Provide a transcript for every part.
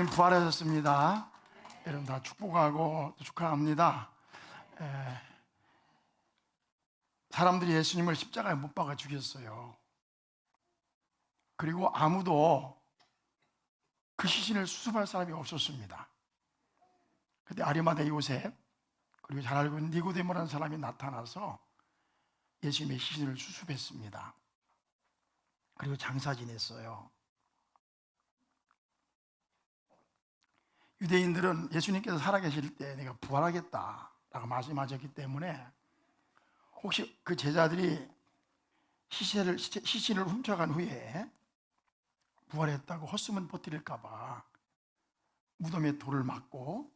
부활하셨습니다. 여러분 다 축복하고 축하합니다. 사람들이 예수님을 십자가에 못 박아 죽였어요. 그리고 아무도 그 시신을 수습할 사람이 없었습니다. 그때 아리마대 요셉 그리고 잘 알고 있는 니고데모라는 사람이 나타나서 예수님의 시신을 수습했습니다. 그리고 장사 지냈어요. 유대인들은 예수님께서 살아계실 때 내가 부활하겠다라고 말씀하셨기 때문에 혹시 그 제자들이 시신을 훔쳐간 후에 부활했다고 헛소문 퍼뜨릴까봐 무덤에 돌을 막고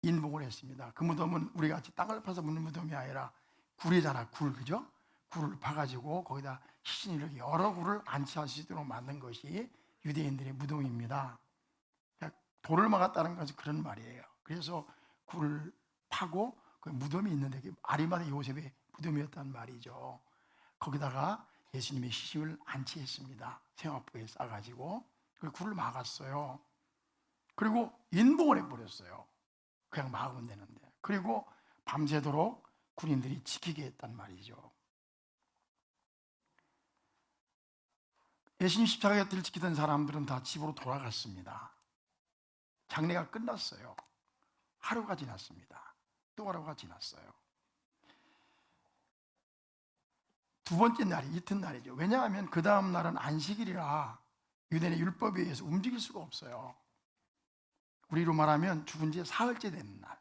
인봉을 했습니다. 그 무덤은 우리 같이 땅을 파서 묻는 무덤이 아니라 굴이잖아, 굴, 그죠? 굴을 파가지고 거기다 시신을 이렇게 여러 굴을 안치할 수 있도록 만든 것이 유대인들의 무덤입니다. 돌을 막았다는 것은 그런 말이에요. 그래서 굴을 파고 그 무덤이 있는데 아리마대 요셉의 무덤이었단 말이죠. 거기다가 예수님의 시신을 안치했습니다. 생화포에 싸가지고 그 굴을 막았어요. 그리고 인봉을 해버렸어요. 그냥 막으면 되는데. 그리고 밤새도록 군인들이 지키게 했단 말이죠. 예수님 십자가 곁을 지키던 사람들은 다 집으로 돌아갔습니다. 장례가 끝났어요. 하루가 지났습니다. 또 하루가 지났어요. 두 번째 날이 이튿날이죠. 왜냐하면 그 다음 날은 안식일이라 유대인의 율법에 의해서 움직일 수가 없어요. 우리로 말하면 죽은 지 사흘째 되는 날,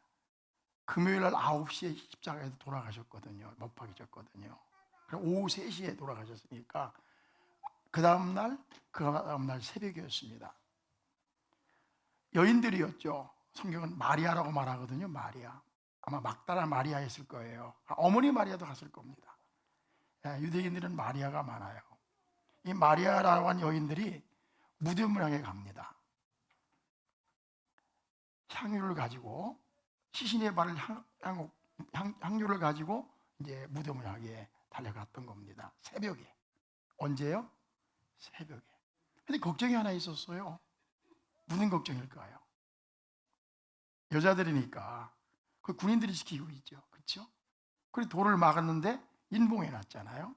금요일 날 9시에 십자가에서 돌아가셨거든요. 못 박이셨거든요. 오후 3시에 돌아가셨으니까 그 다음 날 새벽이었습니다. 여인들이었죠. 성경은 마리아라고 말하거든요. 마리아. 아마 막달라 마리아였을 거예요. 어머니 마리아도 갔을 겁니다. 유대인들은 마리아가 많아요. 이 마리아라고 하는 여인들이 무덤을 향해 갑니다. 향유를 가지고 시신의 발을 향유를 가지고 이제 무덤을 향해 달려갔던 겁니다. 새벽에. 언제요? 새벽에. 근데 걱정이 하나 있었어요. 무슨 걱정일까요? 여자들이니까 그 군인들이 지키고 있죠. 그렇죠? 그리고 돌을 막았는데 인봉해 놨잖아요.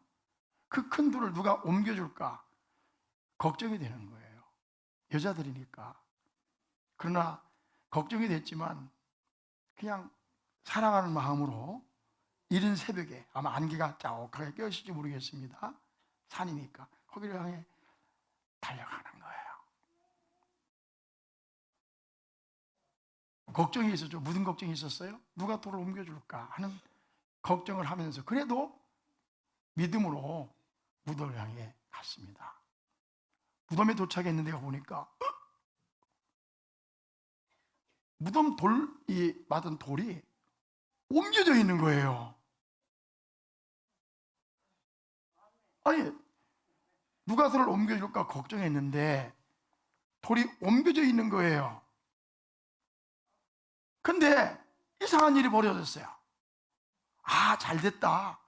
그 큰 돌을 누가 옮겨줄까 걱정이 되는 거예요. 여자들이니까. 그러나 걱정이 됐지만 그냥 사랑하는 마음으로 이른 새벽에 아마 안개가 자욱하게 껴있을지 모르겠습니다. 산이니까 거기를 향해 달려가는 거예요. 걱정이 있었죠. 무슨 걱정이 있었어요? 누가 돌을 옮겨줄까 하는 걱정을 하면서 그래도 믿음으로 무덤을 향해 갔습니다. 무덤에 도착했는데 보니까 무덤 맞은 돌이 옮겨져 있는 거예요. 아니, 누가 돌을 옮겨줄까 걱정했는데 돌이 옮겨져 있는 거예요. 근데 이상한 일이 벌어졌어요. 아, 잘 됐다.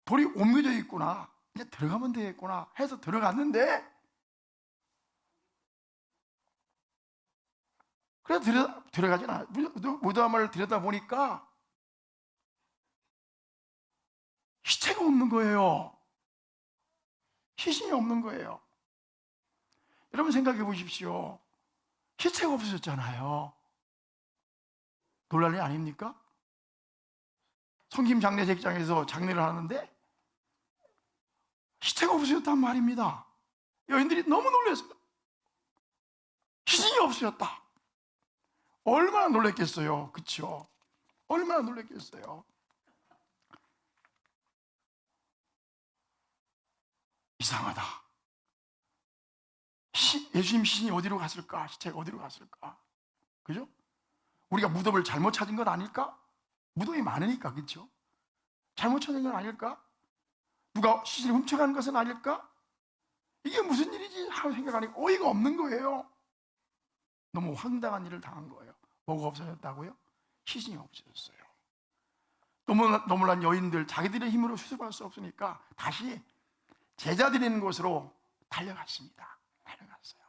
돌이 옮겨져 있구나. 이제 들어가면 되겠구나 해서 들어갔는데 그래서 들어가진 않아요. 무덤을 들여다보니까 시체가 없는 거예요. 시신이 없는 거예요. 여러분 생각해 보십시오. 시체가 없어졌잖아요. 논란이 아닙니까? 성김 장례식장에서 장례를 하는데 시체가 없어졌단 말입니다. 여인들이 너무 놀랐어요. 시신이 없어졌다. 얼마나 놀랐겠어요. 그렇죠? 얼마나 놀랐겠어요. 이상하다. 예수님 시신이 어디로 갔을까? 시체가 어디로 갔을까? 그죠? 우리가 무덤을 잘못 찾은 건 아닐까? 무덤이 많으니까, 그렇죠? 잘못 찾은 건 아닐까? 누가 시신을 훔쳐간 것은 아닐까? 이게 무슨 일이지? 하고 생각하니까 어이가 없는 거예요. 너무 황당한 일을 당한 거예요. 뭐가 없어졌다고요? 시신이 없어졌어요. 너무난 여인들, 자기들의 힘으로 수습할 수 없으니까 다시 제자들이 있는 곳으로 달려갔습니다. 달려갔어요.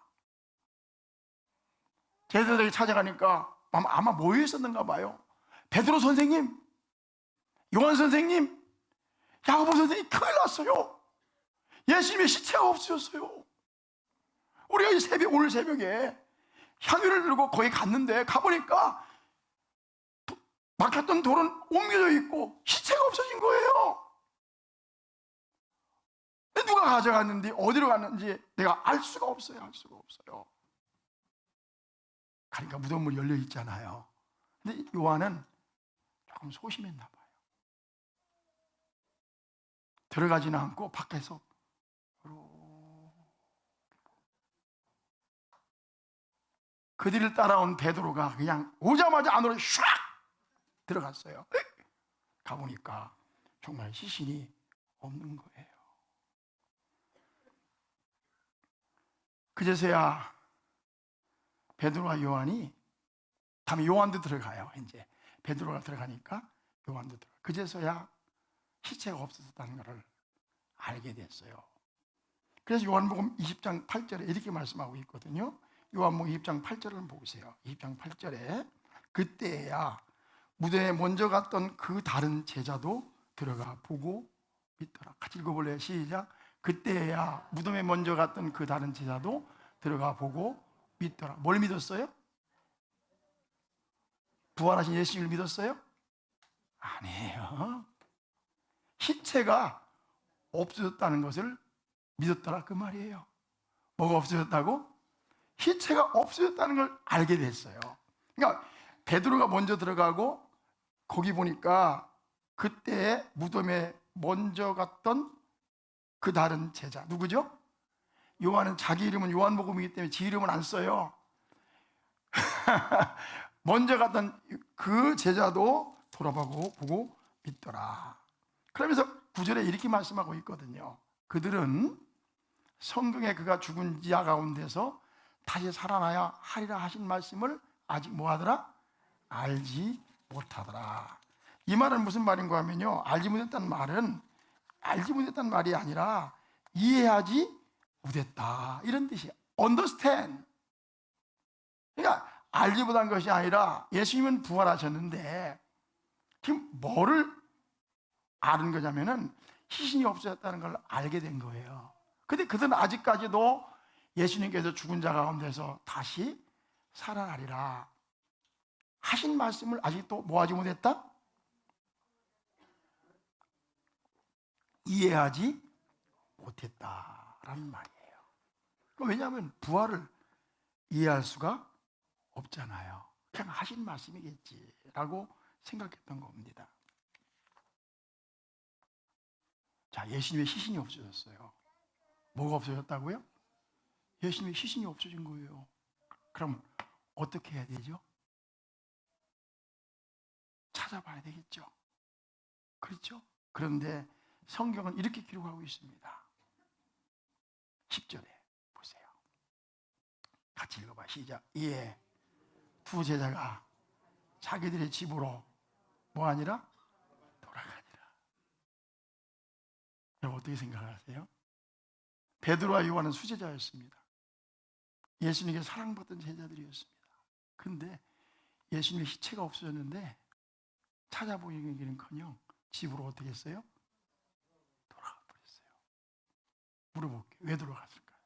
제자들이 찾아가니까 아마 모여 있었는가 봐요. 베드로 선생님, 요한 선생님, 야고보 선생님, 큰일 났어요. 예수님의 시체가 없어졌어요. 우리가 오늘 새벽에 향유를 들고 거기 갔는데 가보니까 막혔던 돌은 옮겨져 있고 시체가 없어진 거예요. 누가 가져갔는지 어디로 갔는지 내가 알 수가 없어요. 알 수가 없어요. 그러니까 무덤문 열려 있잖아요. 근데 요한은 조금 소심했나 봐요. 들어가지는 않고 밖에서 그들을 따라온 베드로가 그냥 오자마자 안으로 샥 들어갔어요. 가보니까 정말 시신이 없는 거예요. 그제서야 베드로와 요한이, 다음에 요한도 들어가요. 이제 베드로가 들어가니까 요한도 들어가. 그제서야 시체가 없어졌다는 것을 알게 됐어요. 그래서 요한복음 20장 8절에 이렇게 말씀하고 있거든요. 요한복음 20장 8절을 보세요. 20장 8절에 그때야 무대에 먼저 갔던 그 다른 제자도 들어가 보고 믿더라. 같이 읽어볼래요? 시작. 그때야 무덤에 먼저 갔던 그 다른 제자도 들어가 보고 믿더라. 뭘 믿었어요? 부활하신 예수님을 믿었어요? 아니에요. 시체가 없어졌다는 것을 믿었더라 그 말이에요. 뭐가 없어졌다고? 시체가 없어졌다는 걸 알게 됐어요. 그러니까 베드로가 먼저 들어가고 거기 보니까 그때 무덤에 먼저 갔던 그 다른 제자 누구죠? 요한은 자기 이름은 요한복음이기 때문에 지 이름은 안 써요. 먼저 갔던 그 제자도 돌아보고 믿더라. 그러면서 9절에 이렇게 말씀하고 있거든요. 그들은 성경에 그가 죽은 자 가운데서 다시 살아나야 하리라 하신 말씀을 아직 뭐하더라? 알지 못하더라. 이 말은 무슨 말인가 하면요, 알지 못했다는 말이 아니라 이해하지 못했다 이런 뜻이에요. understand. 그러니까 알지 못한 것이 아니라 예수님은 부활하셨는데 지금 뭐를 아는 거냐면은 시신이 없어졌다는 걸 알게 된 거예요. 근데 그들은 아직까지도 예수님께서 죽은 자 가운데서 다시 살아나리라 하신 말씀을 아직도 뭐하지 못했다? 이해하지 못했다라는 말이에요. 왜냐하면 부활을 이해할 수가 없잖아요. 그냥 하신 말씀이겠지라고 생각했던 겁니다. 자, 예수님의 시신이 없어졌어요. 뭐가 없어졌다고요? 예수님의 시신이 없어진 거예요. 그럼 어떻게 해야 되죠? 찾아봐야 되겠죠. 그렇죠? 그런데 성경은 이렇게 기록하고 있습니다. 10절에 보세요. 같이 읽어봐. 시작. 이에 두 제자가 자기들의 집으로 뭐하니라? 돌아가니라. 여러분 어떻게 생각하세요? 베드로와 요한은 수제자였습니다. 예수님께 사랑받던 제자들이었습니다. 그런데 예수님의 시체가 없어졌는데 찾아보기는커녕 집으로 어떻게 했어요? 돌아가 버렸어요. 물어볼게요. 왜 돌아갔을까요?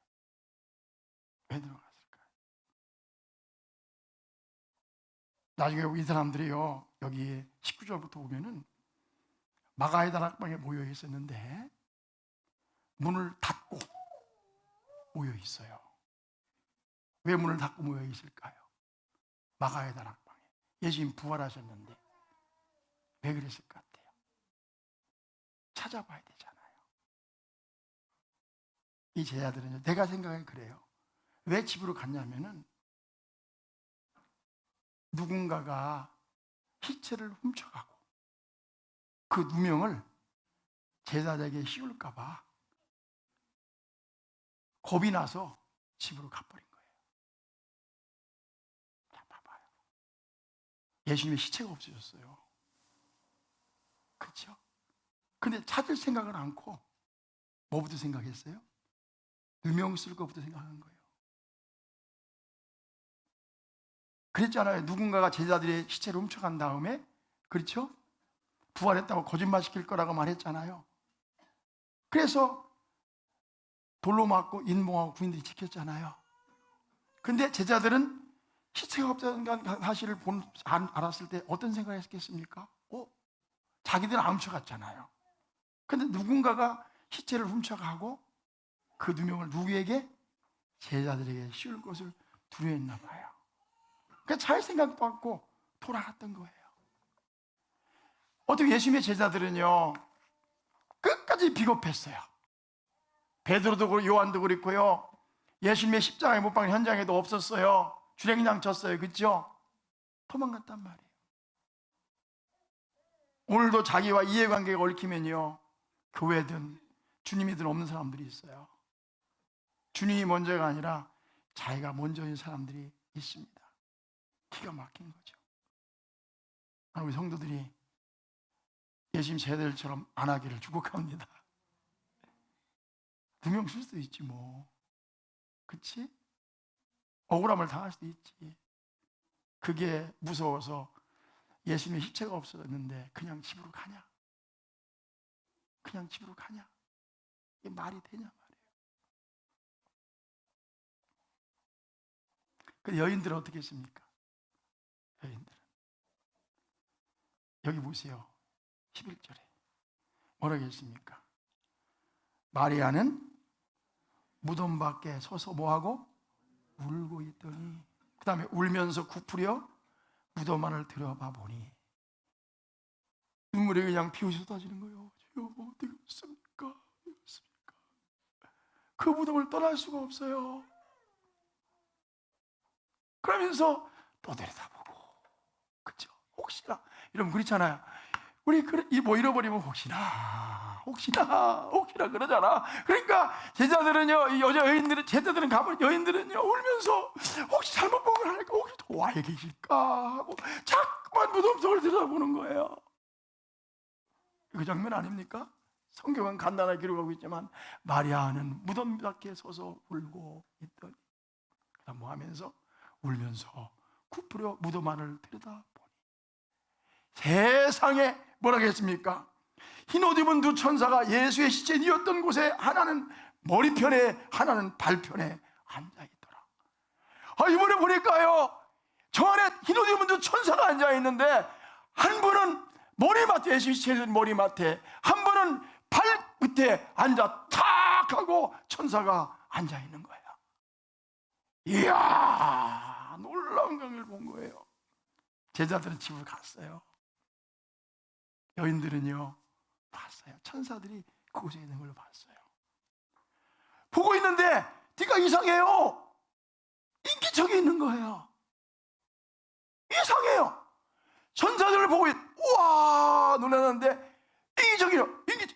왜 돌아갔을까요? 나중에 이 사람들이요, 여기 19절부터 보면은 마가의 다락방에 모여 있었는데 문을 닫고 모여 있어요. 왜 문을 닫고 모여 있을까요? 마가의 다락방에 예수님 부활하셨는데 왜 그랬을 것 같아요? 찾아봐야 되잖아요. 이 제자들은요, 내가 생각에 그래요. 왜 집으로 갔냐면은 누군가가 시체를 훔쳐가고 그 누명을 제자들에게 씌울까 봐 겁이 나서 집으로 가버린 거예요. 자, 봐봐요. 예수님의 시체가 없어졌어요. 그렇죠? 근데 찾을 생각을 않고 뭐부터 생각했어요? 누명 쓸 것부터 생각한 거예요. 그랬잖아요. 누군가가 제자들의 시체를 훔쳐간 다음에, 그렇죠? 부활했다고 거짓말 시킬 거라고 말했잖아요. 그래서 돌로 맞고 인봉하고 군인들이 지켰잖아요. 근데 제자들은 시체가 없다는 사실을 알았을 때 어떤 생각을 했겠습니까? 자기들은 안 훔쳐갔잖아요. 근데 누군가가 시체를 훔쳐가고 그 누명을 누구에게? 제자들에게 씌울 것을 두려워했나 봐요. 그러니까 잘 생각도 않고 돌아갔던 거예요. 어떻게 예수님의 제자들은요, 끝까지 비겁했어요. 베드로도 그렇고 요한도 그렇고요, 예수님의 십자가에 못 박힌 현장에도 없었어요. 주랭랑 쳤어요. 그렇죠? 도망갔단 말이에요. 오늘도 자기와 이해관계가 얽히면요, 교회든 주님이든 없는 사람들이 있어요. 주님이 먼저가 아니라 자기가 먼저인 사람들이 있습니다. 기가 막힌 거죠. 우리 성도들이 예수님 제자들처럼 안 하기를 축복합니다. 누명 쓸 수도 있지 뭐, 그치? 억울함을 당할 수도 있지. 그게 무서워서 예수님의 시체가 없어졌는데 그냥 집으로 가냐? 그냥 집으로 가냐? 이게 말이 되냐 말이에요. 그 여인들은 어떻게 했습니까? 여인들은 여기 보세요. 11절에 뭐라고 했습니까? 마리아는 무덤 밖에 서서 뭐하고? 울고 있더니, 그 다음에 울면서 굽으려 무덤 안을 들어봐 보니 눈물이 그냥 피우시 쏟아지는 거예요. 주여, 어떻게 했습니까? 그 무덤을 떠날 수가 없어요. 그러면서 또 내려다보고, 그죠? 혹시나, 여러분 그렇잖아요. 우리 뭐 잃어버리면 혹시나 그러잖아. 그러니까 제자들은요, 이 여인들은, 제자들은 가면 여인들은요 울면서 혹시 잘못 본 걸 하니까 혹시 도와에 계실까 하고 자꾸만 무덤 속을 들여다보는 거예요. 그 장면 아닙니까? 성경은 간단하게 기록하고 있지만 마리아는 무덤 밖에 서서 울고 있더니, 그다음 뭐 하면서? 울면서 굽으려 무덤 안을 들여다보니, 세상에 뭐라고 했습니까? 흰옷 입은 두 천사가 예수의 시체 뉘었던 곳에 하나는 머리편에 하나는 발편에 앉아있더라. 이번에 보니까요, 저 안에 흰옷 입은 두 천사가 앉아있는데, 한 분은 머리맡에, 예수의 시체 머리맡에, 한 분은 발끝에 앉아 탁 하고 천사가 앉아있는 거예요. 이야, 놀라운 광경을 본 거예요. 제자들은 집을 갔어요. 여인들은요 봤어요. 천사들이 그곳에 있는 걸 봤어요. 보고 있는데 뒤가 이상해요. 인기척이 있는 거예요. 이상해요. 천사들을 보고 우와 놀랐는데,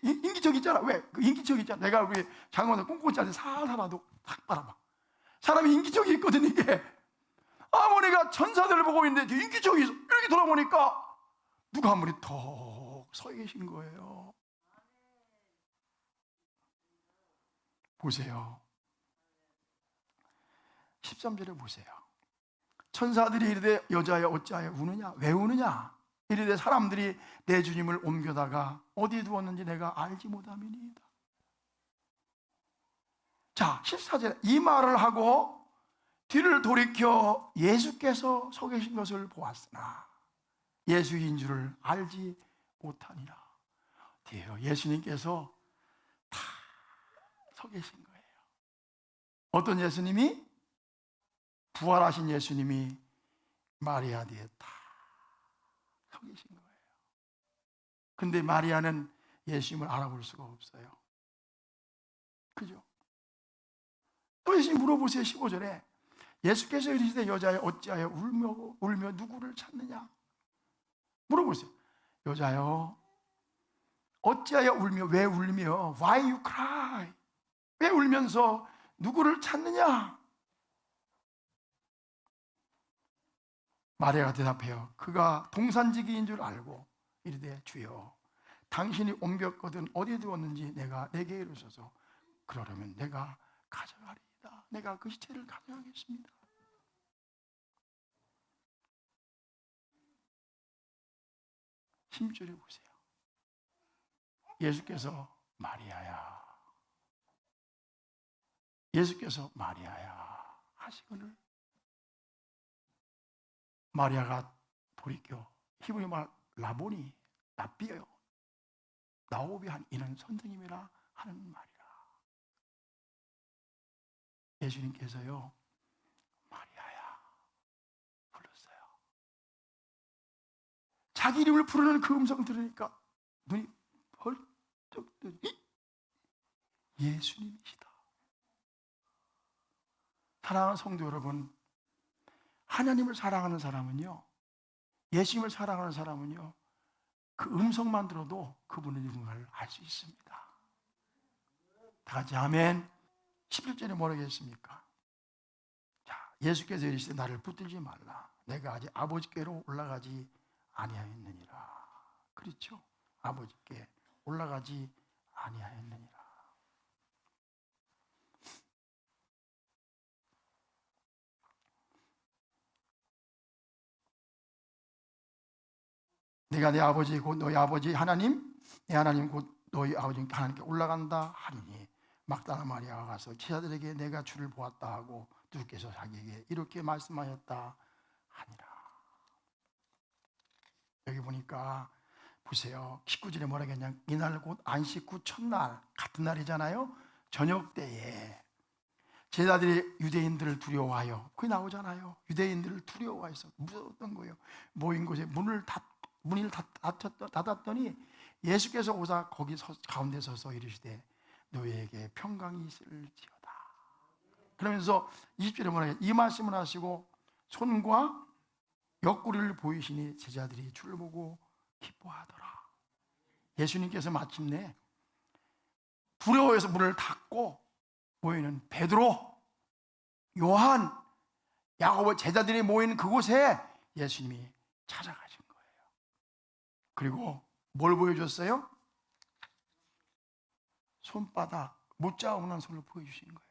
인기척 있잖아. 왜? 그 인기척 있잖아. 내가 우리 장원에 꽁꽁 짜리 살살하도 딱 바라봐. 사람이 인기척이 있거든. 이게 아모니가 천사들을 보고 있는데 인기척이 있어. 이렇게 돌아보니까 누가 한 분이 턱 서 계신 거예요. 보세요. 13절에 보세요. 천사들이 이르되 여자여 어찌하여 우느냐? 왜 우느냐? 이르되 사람들이 내 주님을 옮겨다가 어디에 두었는지 내가 알지 못함이니이다. 자, 14절에 이 말을 하고 뒤를 돌이켜 예수께서 서 계신 것을 보았으나 예수인 줄을 알지 못하니라. 뒤에요, 예수님께서 다 서 계신 거예요. 어떤 예수님이? 부활하신 예수님이 마리아 뒤에 다 서 계신 거예요. 근데 마리아는 예수님을 알아볼 수가 없어요. 그죠? 또 예수님 물어보세요. 15절에 예수께서 이르시되 여자여 어찌하여 울며 누구를 찾느냐? 물어보세요. 여자여 어찌하여 울며, 왜 울며? Why you cry? 왜 울면서 누구를 찾느냐? 마리아가 대답해요. 그가 동산지기인 줄 알고 이르되 주여 당신이 옮겼거든 어디에 두었는지 내게 이르소서. 그러려면 내가 가져가리이다. 내가 그 시체를 가져가겠습니다. 16절에 보세요. 예수께서 마리아야, 예수께서 마리아야 하시거늘 마리아가 돌이켜 히브리 말 라보니, 랍비요, 나오비 한 이는 선생님이라 하는 말이라. 예수님께서요 마리아야 불렀어요. 자기 이름을 부르는 그 음성 들으니까 눈이 벌쩍 뜨니 예수님이시다. 사랑하는 성도 여러분, 하나님을 사랑하는 사람은요, 예수님을 사랑하는 사람은요, 그 음성만 들어도 그분의 누군가를 알 수 있습니다. 다 같이 아멘. 11절에 뭐라고 했습니까? 자, 예수께서 이르시되 나를 붙들지 말라. 내가 아직 아버지께로 올라가지 아니하였느니라. 그렇죠? 아버지께 올라가지 아니하였느니라. 내가 내 아버지 곧 너희 아버지 하나님, 내 하나님 곧 너희 아버지 하나님께 올라간다 하리니 막다나 마리아가 가서 제자들에게 내가 주를 보았다 하고 주께서 자기에게 이렇게 말씀하셨다 하니라. 여기 보니까 보세요. 19절에 뭐라고 했냐, 이날 곧 안식 후 첫날 같은 날이잖아요. 저녁 때에 제자들이 유대인들을 두려워하여, 그게 나오잖아요. 유대인들을 두려워해서 무서웠던 거예요. 모인 곳에 문을 닫았더니 예수께서 오사 거기 가운데 서서 이르시되 너희에게 평강이 있을지어다. 그러면서 20절에 뭐라 해요? 이 말씀을 하시고 손과 옆구리를 보이시니 제자들이 주를 보고 기뻐하더라. 예수님께서 마침내 두려워해서 문을 닫고 모이는 베드로, 요한, 야고보 제자들이 모이는 그곳에 예수님이 찾아가신 거예요. 그리고 뭘 보여줬어요? 손바닥, 못자 없는 손을 보여주신 거예요.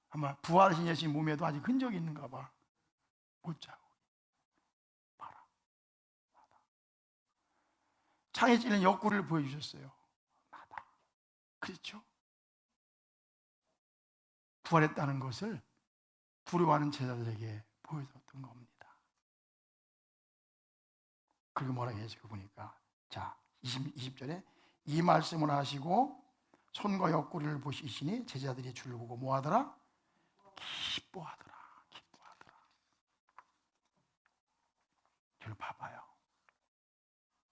아마 부활하신 예수님 몸에도 아직 흔적이 있는가 봐. 못자국. 봐라. 창에 찔린 옆구리를 보여주셨어요. 나다. 그렇죠? 부활했다는 것을 두려워하는 제자들에게 보여줬던 겁니다. 그리고 뭐라고 해서 보니까, 자, 20절에 이 말씀을 하시고 손과 옆구리를 보시시니 제자들이 주를 보고 뭐하더라? 기뻐하더라. 기뻐하더라. 저를 봐봐요.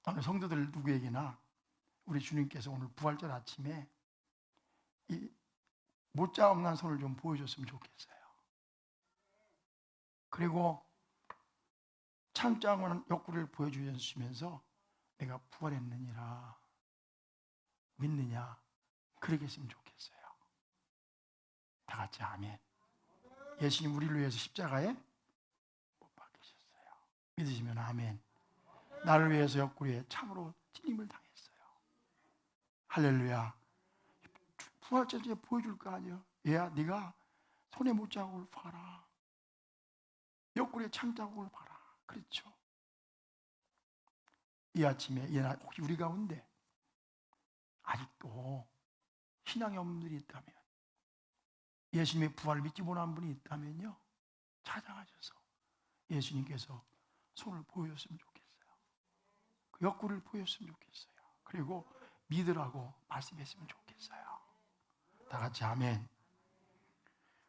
오늘 성도들 누구에게나 우리 주님께서 오늘 부활절 아침에 이 못자 없는 손을 좀 보여줬으면 좋겠어요. 그리고 창자 없는 옆구리를 보여주시면서 내가 부활했느니라 믿느냐, 그렇게 했으면 좋겠어요. 다 같이 아멘. 예수님 우리를 위해서 십자가에 못 박히셨어요. 믿으시면 아멘. 나를 위해서 옆구리에 참으로 찔림을 당했어요. 할렐루야. 부활절에 보여줄 거 아니에요. 얘야, 네가 손에 못자국을 봐라, 옆구리에 창자국을 봐라. 그렇죠? 이 아침에 혹시 우리 가운데 아직도 신앙이 없는 분이 있다면, 예수님의 부활을 믿지 못한 분이 있다면요, 찾아가셔서 예수님께서 손을 보여줬으면 좋겠어요. 그 옆구리를 보여줬으면 좋겠어요. 그리고 믿으라고 말씀했으면 좋겠어요. 다 같이 아멘.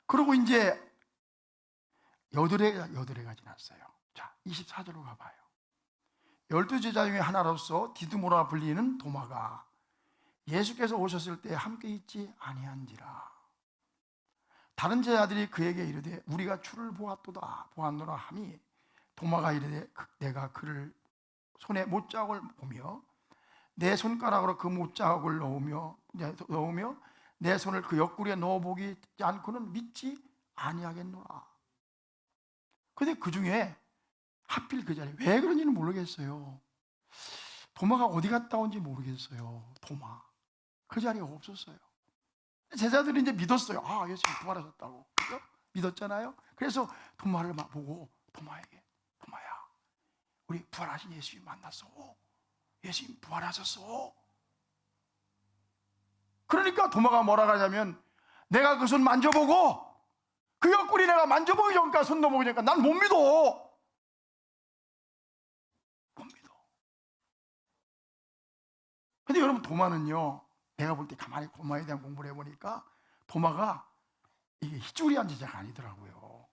그리고 이제 여드레가 지났어요. 자, 24절로 가봐요. 12제자 중에 하나로서 디두모라 불리는 도마가 예수께서 오셨을 때 함께 있지 아니한지라. 다른 제자들이 그에게 이르되 우리가 주를 보았노라 하니 도마가 이르되 내가 그를 손에 못자국을 보며 내 손가락으로 그 못자국을 넣으며 내 손을 그 옆구리에 넣어보지 않고는 믿지 아니하겠노라. 근데 그 중에 하필 그 자리에 왜 그런지는 모르겠어요. 도마가 어디 갔다 온지 모르겠어요. 도마 그 자리에 없었어요. 제자들이 이제 믿었어요. 아, 예수님 부활하셨다고. 그죠? 믿었잖아요. 그래서 도마를 보고 도마에게, 도마야, 우리 부활하신 예수님 만났어. 예수님 부활하셨어. 그러니까 도마가 뭐라 하냐면, 내가 그 손 만져보고 그 옆구리 내가 만져보기 전까지, 손 넘어보기 전까지 난 못 믿어. 못 믿어. 근데 여러분, 도마는요, 내가 볼 때 가만히 도마에 대한 공부를 해보니까 도마가 이게 희죽이한 제자가 아니더라고요.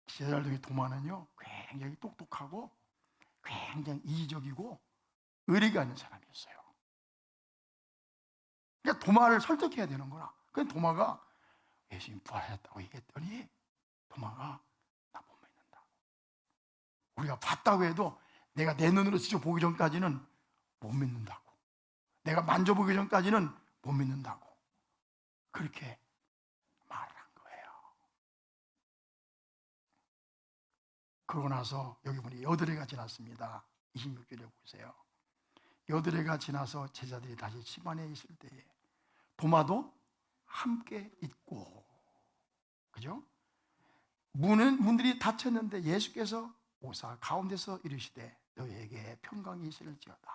제자들 중에 도마는요, 굉장히 똑똑하고 굉장히 이기적이고 의리가 있는 사람이었어요. 그러니까 도마를 설득해야 되는 거라. 그래서 도마가 예수님 부활했다고 얘기했더니 도마가 나 못 믿는다. 우리가 봤다고 해도 내가 내 눈으로 직접 보기 전까지는 못 믿는다고. 내가 만져보기 전까지는 못 믿는다고. 그렇게 말을 한 거예요. 그러고 나서 여기 보니 여드레가 지났습니다. 26절에 보세요. 여드레가 지나서 제자들이 다시 집 안에 있을 때에 도마도 함께 있고, 그죠? 문들이 닫혔는데 예수께서 오사 가운데서 이르시되 너희에게 평강이 있을지어다.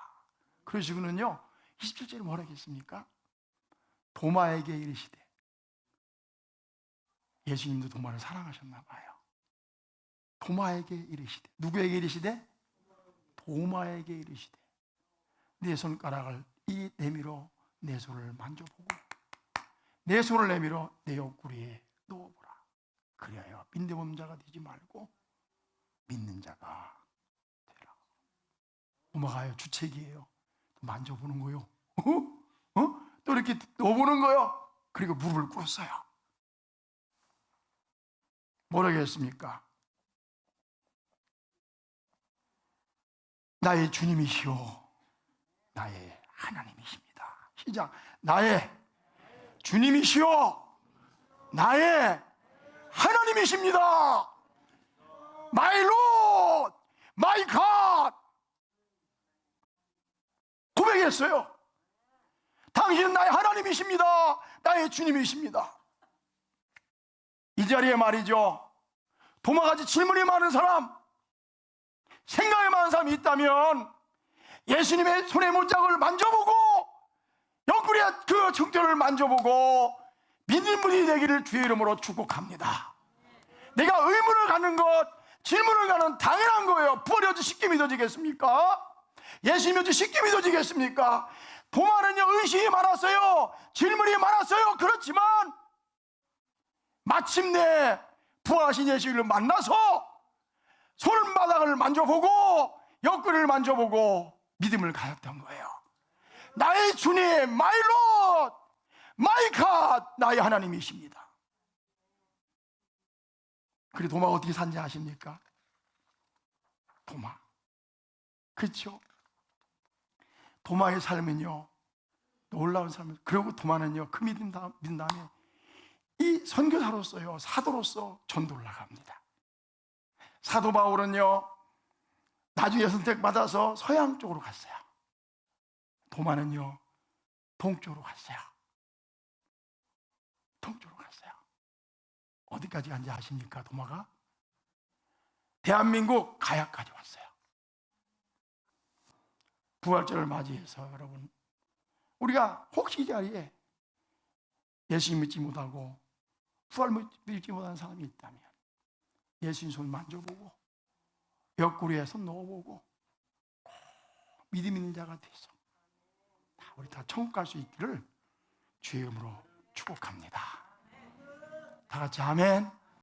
그러시고는요, 27절에 뭐라 했습니까? 도마에게 이르시되, 예수님도 도마를 사랑하셨나 봐요. 도마에게 이르시되, 누구에게 이르시되? 도마에게 이르시되, 내 손가락을 이 내밀어 내 손을 만져보고 내 손을 내밀어 내 옆구리에 넣어보라. 그리하여 믿는 없는 자가 되지 말고 믿는 자가 되라. 도마가요, 주책이에요. 만져보는 거요. 또 이렇게 넣어보는 거요. 그리고 무릎을 꿇었어요. 뭐라고 했습니까? 나의 주님이시오, 나의 하나님이십니다. 시작. 나의 주님이시오, 나의 하나님이십니다. My Lord, my God. 고백했어요. 당신은 나의 하나님이십니다. 나의 주님이십니다. 이 자리에 말이죠, 도마같이 질문이 많은 사람, 생각이 많은 사람이 있다면 예수님의 손의 못자국을 만져보고 옆구리에 그 증조를 만져보고 믿는 분이 되기를 주의 이름으로 축복합니다. 내가 의문을 갖는 것, 질문을 갖는 당연한 거예요. 부활이 어찌 쉽게 믿어지겠습니까? 예수님이 어찌 쉽게 믿어지겠습니까? 도마는요, 의심이 많았어요. 질문이 많았어요. 그렇지만 마침내 부활하신 예수를 만나서 손바닥을 만져보고 옆구리를 만져보고 믿음을 가졌던 거예요. 나의 주님, my Lord, my God, 나의 하나님이십니다. 그리고 도마가 어떻게 산지 아십니까? 도마, 그렇죠? 도마의 삶은요, 놀라운 삶을. 그리고 도마는요, 그 믿은 다음에 이 선교사로서요, 사도로서 전도를 나갑니다. 사도 바울은요, 나중에 선택받아서 서양 쪽으로 갔어요. 도마는요, 동쪽으로 갔어요. 동쪽으로 갔어요. 어디까지 간지 아십니까? 도마가 대한민국 가야까지 왔어요. 부활절을 맞이해서 여러분, 우리가 혹시 이 자리에 예수님 믿지 못하고 부활 믿지 못하는 사람이 있다면 예수님 손 만져보고 옆구리에 손 넣어보고 믿음 있는 자가 돼서 우리 다 천국 갈 수 있기를 주의 이름으로 축복합니다. 다 같이 아멘.